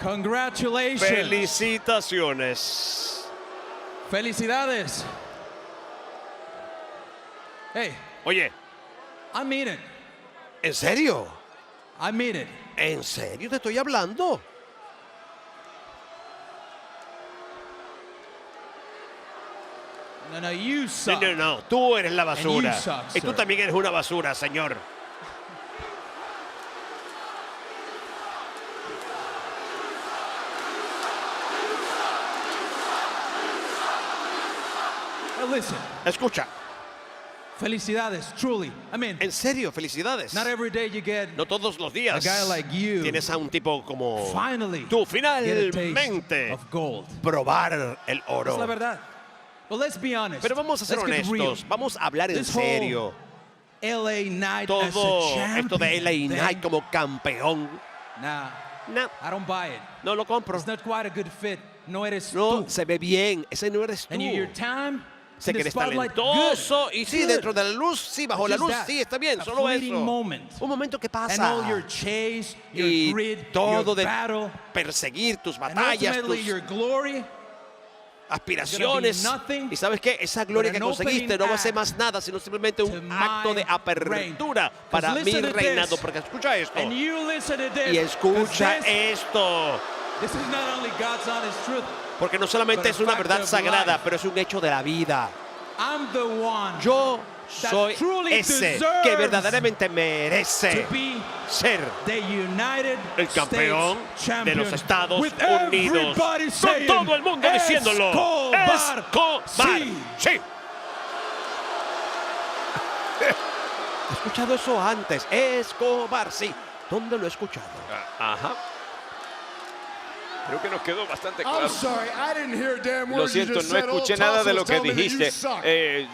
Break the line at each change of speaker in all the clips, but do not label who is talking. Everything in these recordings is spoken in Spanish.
Congratulations.
Felicitaciones.
Felicidades. Hey.
Oye.
I mean it.
¿En serio?
I mean it.
¿En serio te estoy hablando?
No, you suck.
No, tú eres la basura.
Suck,
y tú también eres una basura, señor.
Listen.
Escucha.
Felicidades, truly. I mean,
en serio, felicidades.
Not every day you get
no todos los días
a guy like you
tienes a un tipo como
tú
finalmente probar el oro.
Es la verdad. But let's be honest.
Pero vamos a ser honestos, vamos a hablar en serio.
LA Knight
todo esto de LA Knight como campeón.
Nah, I don't buy it.
No lo compro.
It's not quite a good fit. No eres
tú.
No,
se ve bien. Ese no eres tú.
And your time
sé que eres talentoso y sí, dentro de la luz, sí, bajo la luz, sí, está bien, solo eso. Un momento que pasa. Y todo de perseguir tus batallas, tus aspiraciones. Y ¿sabes qué? Esa gloria que conseguiste no va a ser más nada, sino simplemente un acto de apertura para mi reinado. Porque escucha esto. Y escucha esto. Porque no solamente es una verdad sagrada, pero es un hecho de la vida. Yo soy ese que verdaderamente merece ser el campeón de los Estados Unidos. Con todo el mundo diciéndolo. Escobar. Sí. He escuchado eso antes. Escobar, sí. ¿Dónde lo he escuchado?
Ajá. Creo que nos quedó bastante claro. Lo siento, no escuché nada de lo que dijiste.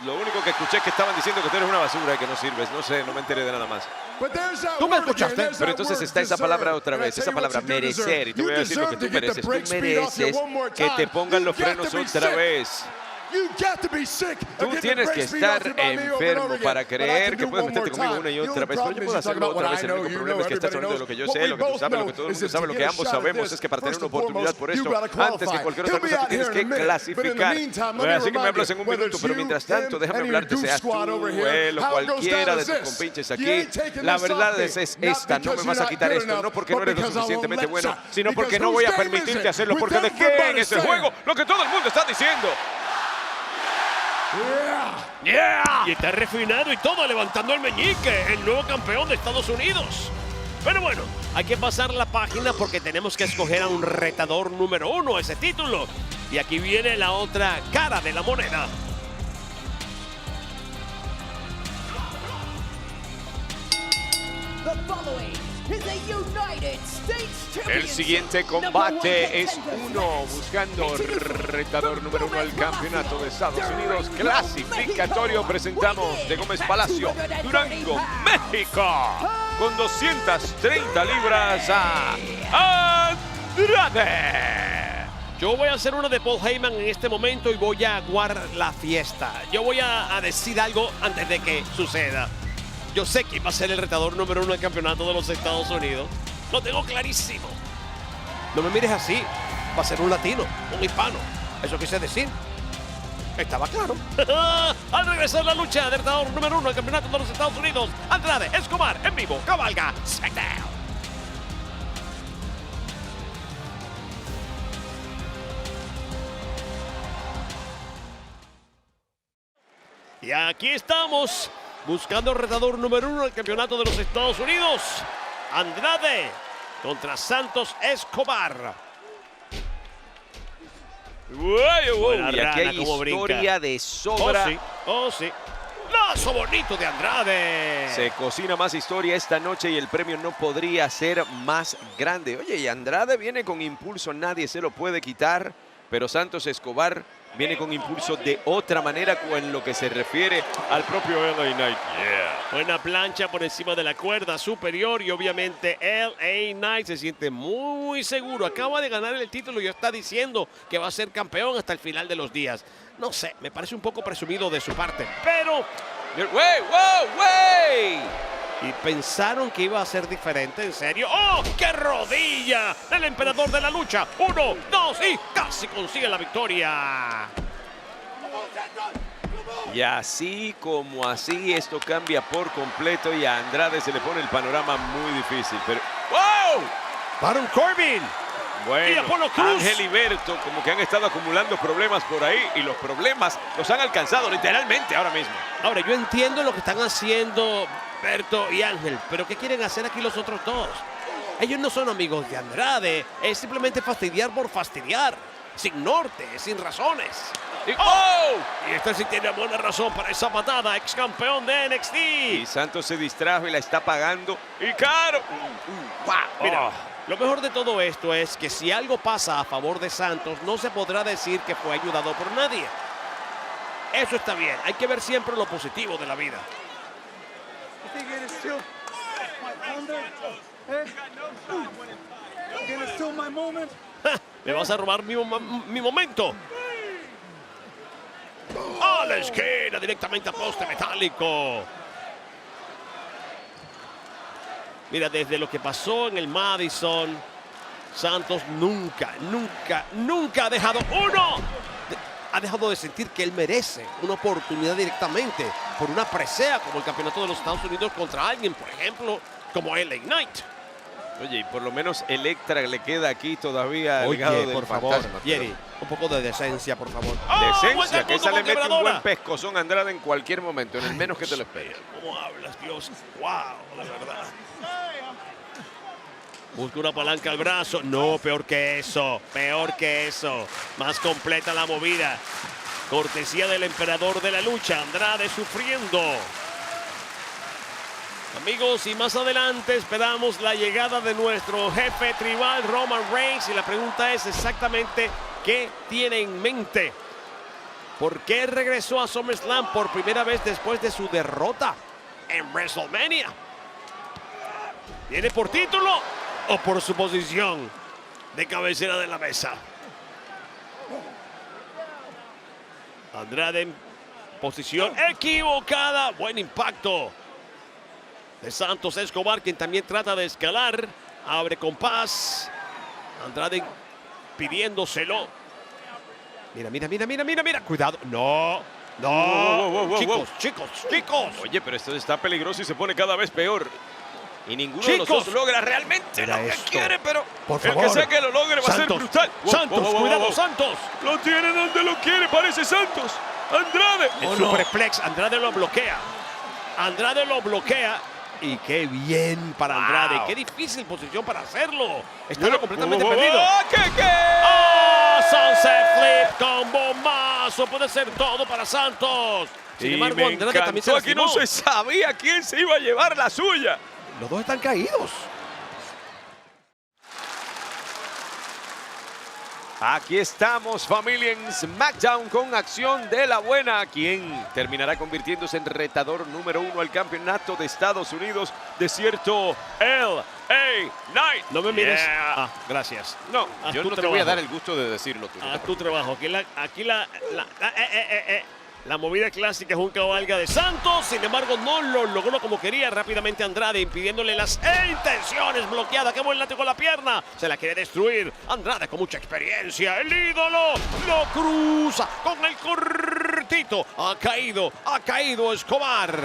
Lo único que escuché es que estaban diciendo que tú eres una basura y que no sirves. No sé, no me enteré de nada más.
¿Tú me escuchaste?
Pero entonces está esa palabra otra vez, esa palabra merecer. Y te voy a decir lo que tú mereces. Tú mereces que te pongan los frenos otra vez. Tú tienes que estar enfermo para creer que puedes meterte conmigo una y otra vez. Pero yo puedo hacerlo otra vez. El único problema es que estás hablando de lo que yo sé, lo que tú sabes, lo que todo el mundo sabe, lo que ambos sabemos es que para tener una oportunidad por esto, antes que cualquier otra cosa, tú tienes que clasificar. Así que me hablas en un minuto, pero mientras tanto, déjame hablarte, seas tú, él o cualquiera de tus compinches aquí. La verdad es esta, no me vas a quitar esto, no porque no eres lo suficientemente bueno, sino porque no voy a permitirte hacerlo, porque ¿de quién es el juego? Lo que todo el mundo está diciendo. Y está refinado y todo, levantando el meñique, el nuevo campeón de Estados Unidos. Pero bueno, hay que pasar la página porque tenemos que escoger a un retador número 1 a ese título. Y aquí viene la otra cara de la moneda. El siguiente combate es buscando retador número 1 al campeonato de Estados Unidos clasificatorio. Presentamos de Gómez Palacio, Durango, México, con 230 libras a Andrade.
Yo voy a hacer uno de Paul Heyman en este momento y voy a aguar la fiesta. Yo voy a decir algo antes de que suceda. Yo sé quién va a ser el retador número 1 del campeonato de los Estados Unidos. Lo tengo clarísimo. No me mires así. Va a ser un latino, un hispano. Eso quise decir. Estaba claro. Al regresar la lucha del retador número 1 del campeonato de los Estados Unidos, Andrade Escobar en vivo, cabalga SmackDown. Y aquí estamos, buscando retador número 1 del campeonato de los Estados Unidos. Andrade contra Santos Escobar.
Y aquí hay historia de sobra.
Oh, sí. Lazo bonito de Andrade.
Se cocina más historia esta noche y el premio no podría ser más grande. Oye, y Andrade viene con impulso, nadie se lo puede quitar. Pero Santos Escobar viene con impulso de otra manera en lo que se refiere al propio LA Knight.
Buena plancha por encima de la cuerda superior y obviamente LA Knight se siente muy seguro. Acaba de ganar el título y ya está diciendo que va a ser campeón hasta el final de los días. No sé, me parece un poco presumido de su parte, pero... Y pensaron que iba a ser diferente, ¿en serio? ¡Oh, qué rodilla del emperador de la lucha! 1, 2 y casi consigue la victoria.
Y así como así, esto cambia por completo y a Andrade se le pone el panorama muy difícil. Pero ¡wow!
Baron Corbin.
Bueno,
Y Apolo Cruz.
Ángel y Berto como que han estado acumulando problemas por ahí y los problemas los han alcanzado literalmente ahora mismo.
Ahora, yo entiendo lo que están haciendo Berto y Ángel, pero ¿qué quieren hacer aquí los otros dos? Ellos no son amigos de Andrade, es simplemente fastidiar por fastidiar, sin norte, sin razones. Y este sí tiene buena razón para esa patada, ex campeón de NXT.
Y Santos se distrajo y la está pagando. Y caro.
Mira, lo mejor de todo esto es que si algo pasa a favor de Santos, no se podrá decir que fue ayudado por nadie. Eso está bien, hay que ver siempre lo positivo de la vida. Me vas a robar mi momento. A la esquina, directamente a poste metálico. Mira, desde lo que pasó en el Madison, Santos nunca ha dejado ha dejado de sentir que él merece una oportunidad directamente por una presea como el campeonato de los Estados Unidos contra alguien, por ejemplo, como LA Knight.
Oye, y por lo menos Electra le queda aquí todavía.
Oye, por favor, Jerry, un poco de decencia, por favor.
Decencia, que esa le mete un buen pescozón a Andrade en cualquier momento, en el menos que te lo esperes.
¿Cómo hablas, Dios? ¡Wow! De verdad. Busca una palanca al brazo. No, peor que eso. Peor que eso. Más completa la movida. Cortesía del emperador de la lucha. Andrade sufriendo. Amigos, y más adelante esperamos la llegada de nuestro jefe tribal, Roman Reigns. Y la pregunta es exactamente qué tiene en mente. ¿Por qué regresó a SummerSlam por primera vez después de su derrota en WrestleMania? ¿Viene por título o por su posición de cabecera de la mesa? Andrade en posición equivocada. Buen impacto de Santos Escobar, quien también trata de escalar. Abre compás. Andrade pidiéndoselo. Mira. Cuidado. No. Chicos.
Oye, pero esto está peligroso y se pone cada vez peor. Y ninguno de los dos logra realmente lo que quiere, pero
por favor,
el que sea que lo logre va a ser brutal.
Cuidado, Santos.
Lo tiene donde lo quiere, parece Santos. Andrade.
El superplex, Andrade lo bloquea. Y qué bien para Andrade. Qué difícil posición para hacerlo. Estaba completamente perdido. Sunset Flip con bombazo. Puede ser todo para Santos. Sin embargo, Andrade también se lastimó.
Aquí no se sabía quién se iba a llevar la suya.
Los dos están caídos.
Aquí estamos, familia, en SmackDown con acción de la buena. Quien terminará convirtiéndose en retador número 1 al campeonato de Estados Unidos de cierto LA Knight.
No me mires. Gracias.
No, yo no te voy a dar el gusto de decirlo tú.
Haz tu trabajo. Aquí la movida clásica es un cabalga de Santos. Sin embargo, no lo logró como quería. Rápidamente Andrade impidiéndole las intenciones. Bloqueada. Qué buen látigo con la pierna. Se la quiere destruir. Andrade con mucha experiencia. El ídolo lo cruza con el cortito. Ha caído Escobar.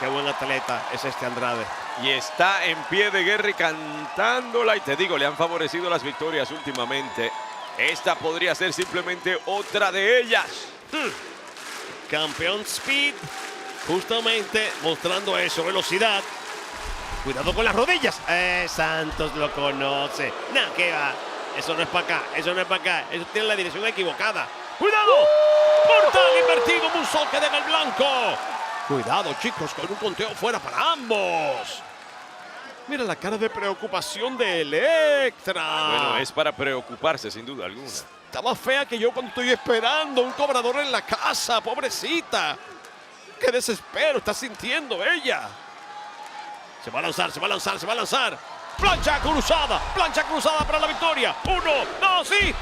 Qué buen atleta es este Andrade.
Y está en pie de guerra y cantándola. Y te digo, le han favorecido las victorias últimamente. Esta podría ser simplemente otra de ellas.
Campeón Speed, justamente mostrando eso, velocidad. Cuidado con las rodillas. Santos lo conoce. No, ¿qué va? Eso no es para acá, eso tiene la dirección equivocada. ¡Cuidado! Portal invertido, Moonsault que deja el blanco. Cuidado, chicos, con un conteo fuera para ambos. Mira la cara de preocupación de Electra.
Bueno, es para preocuparse, sin duda alguna.
Está más fea que yo cuando estoy esperando un cobrador en la casa, pobrecita. Qué desespero está sintiendo ella. Se va a lanzar. Plancha cruzada para la victoria. 1, 2 y...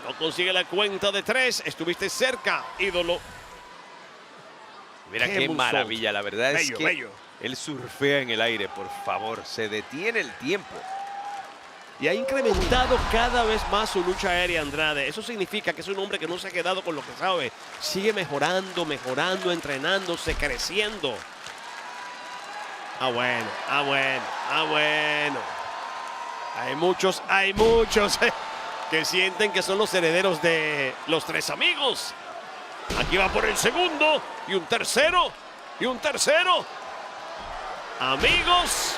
No consigue la cuenta de 3. Estuviste cerca, ídolo.
Mira qué maravilla, la verdad es que
bello.
él surfea en el aire, por favor, se detiene el tiempo.
Y ha incrementado cada vez más su lucha aérea, Andrade. Eso significa que es un hombre que no se ha quedado con lo que sabe. Sigue mejorando, entrenándose, creciendo. Bueno. Hay muchos que sienten que son los herederos de los tres amigos. Aquí va por el segundo y un tercero. Amigos.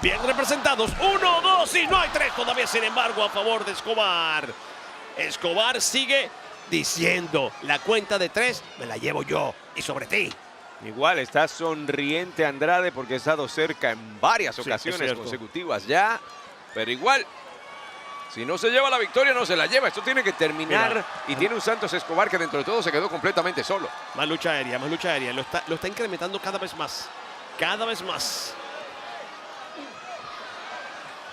Bien representados. 1, 2 y no hay 3 todavía, sin embargo, a favor de Escobar. Escobar sigue diciendo, la cuenta de 3 me la llevo yo y sobre ti.
Igual está sonriente Andrade porque ha estado cerca en varias ocasiones consecutivas ya. Pero igual, si no se lleva la victoria, no se la lleva. Esto tiene que terminar. Y tiene un Santos Escobar que dentro de todo se quedó completamente solo.
Más lucha aérea. Lo está incrementando cada vez más.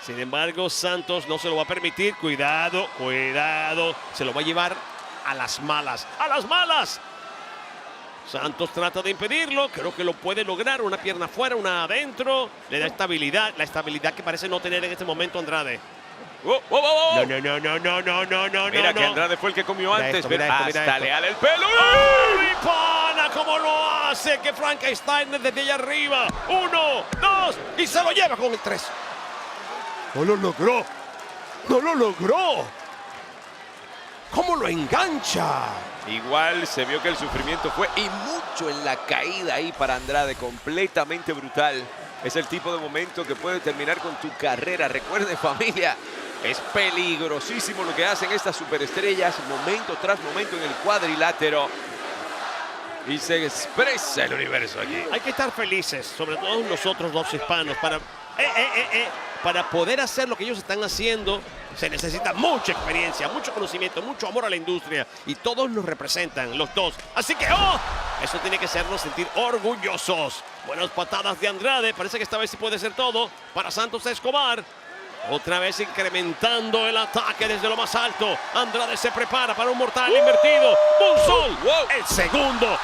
Sin embargo, Santos no se lo va a permitir. Cuidado. Se lo va a llevar a las malas. Santos trata de impedirlo. Creo que lo puede lograr. Una pierna afuera, una adentro. Le da estabilidad. La estabilidad que parece no tener en este momento Andrade.
No. Mira que
no.
Andrade fue el que comió antes.
Mira
Hasta le ale el pelo.
¡Uy, pana! ¿Cómo lo hace? Que Frankenstein desde allá arriba. 1, 2 y se lo lleva con el 3. No lo logró. ¿Cómo lo engancha?
Igual se vio que el sufrimiento fue y mucho en la caída ahí para Andrade. Completamente brutal. Es el tipo de momento que puede terminar con tu carrera. Recuerden, familia, es peligrosísimo lo que hacen estas superestrellas. Momento tras momento en el cuadrilátero. Y se expresa el universo aquí.
Hay que estar felices, sobre todo nosotros los hispanos, para poder hacer lo que ellos están haciendo. Se necesita mucha experiencia, mucho conocimiento, mucho amor a la industria. Y todos nos representan, los dos. Así que, eso tiene que hacernos sentir orgullosos. Buenas patadas de Andrade. Parece que esta vez sí puede ser todo para Santos Escobar. Otra vez incrementando el ataque desde lo más alto. Andrade se prepara para un mortal invertido. Moonsault. El segundo.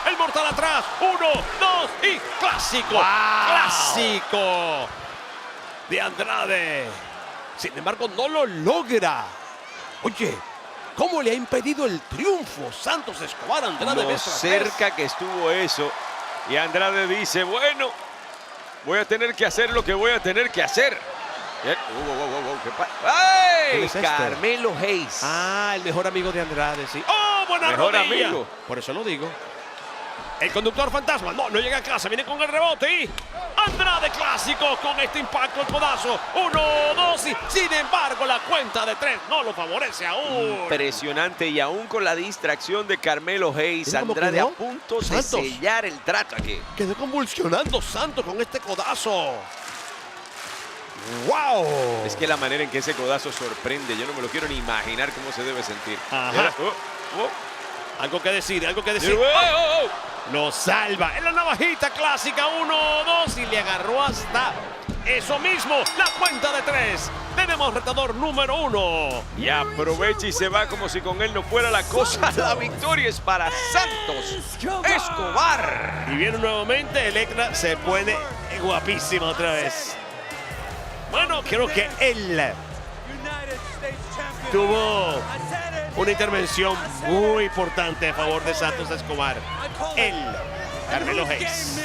El mortal atrás. 1, 2 y clásico. Clásico de Andrade. Sin embargo, no lo logra. Oye, ¿cómo le ha impedido el triunfo Santos Escobar a Andrade?
Lo cerca que estuvo eso. Y Andrade dice, bueno, voy a tener que hacer lo que voy a tener que hacer. ¡Ay! Carmelo Hayes.
El mejor amigo de Andrade, sí. Buena
mejor
rodilla.
amigo.
Por eso lo digo. El conductor fantasma, no llega a casa, viene con el rebote y Andrade clásico con este impacto, el codazo. 1, 2 y sin embargo la cuenta de 3 no lo favorece aún.
Impresionante y aún con la distracción de Carmelo Hayes, Andrade a punto de sellar el trato aquí.
Quedó convulsionando Santos con este codazo. ¡Wow!
Es que la manera en que ese codazo sorprende, yo no me lo quiero ni imaginar cómo se debe sentir.
Ajá. Algo que decir. Lo salva en la navajita clásica. 1, 2 y le agarró hasta eso mismo. La cuenta de 3. Tenemos retador número 1.
Y aprovecha y se va como si con él no fuera la cosa. La victoria es para Santos Escobar.
Y viene nuevamente Electra. Se pone guapísima otra vez. Bueno, creo que él tuvo una intervención muy importante a favor de Santos Escobar. Carmelo Hayes.